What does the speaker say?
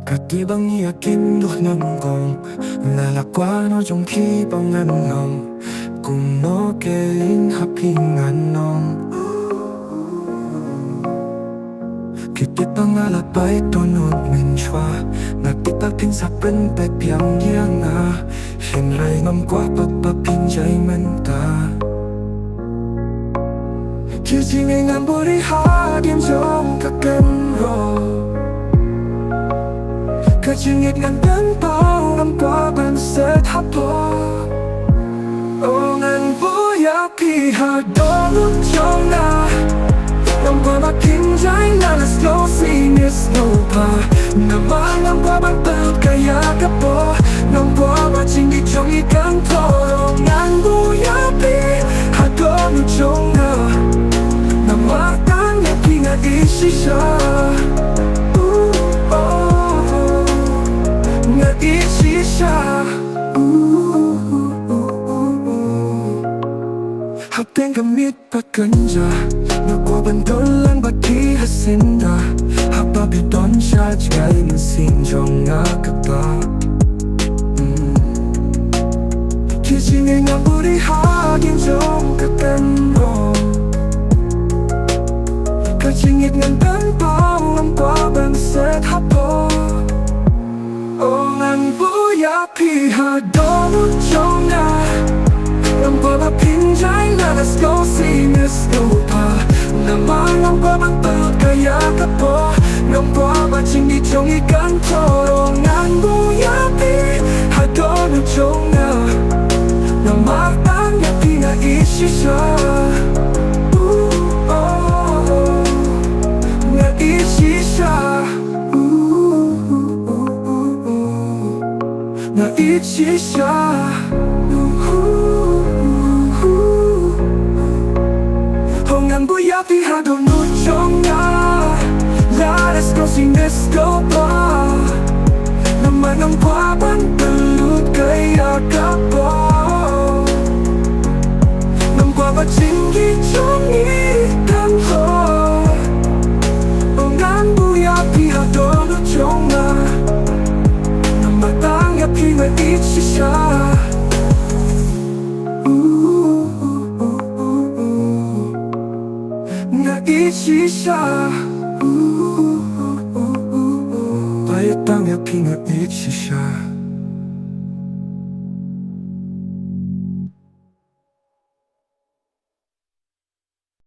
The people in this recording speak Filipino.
Katibang iyakin duh ng gong Lalakwan o jong kibang anong Kung no keling haping anong Kitit ang alapay tunod minchwa Nagtitapin sa penpet piyang niya nga Hinray ngam kwa pagpapinjay menta Kisingin ang burihagim jong kakenro Kachingit ngan penpao ang kwaban set hapo O ngan buya piha doluk jong na Ang kwaban kinjay na las no sinis no pa Naman ang kwaban pelt kaya kapo Nang kwaban chingi jong ikang toro Ngan buya piha doluk jong na Namatang yapi nga isi siya Isi siya Hapeng gamit pagkanja Nagwabandolan bati hasinda Hapabiton siya Jgay nasinjong nga kapa Kisingin nga burihagin jong katenro Kachingit nga tanpaw ang kwabang set hapo Ongan buya piha doluk jong na Ang baba pinjay na las go sinis no pa Naman ang babang pelt kaya kapo Nang baba chingi jong ikan toro Ongan buya piha doluk jong na Namatang yapi nga isi siya Nga isi siya Na ichi siya Hongan buya piha doluk jong na Laras ko sinesko pa Naman ang kwaban belut kaya kapo Nang kwaban chingi jong ikan ho Hongan buya piha doluk jong na Namatang yapi nga isi siya Nga isi siya Payat ang yapi nga isi siya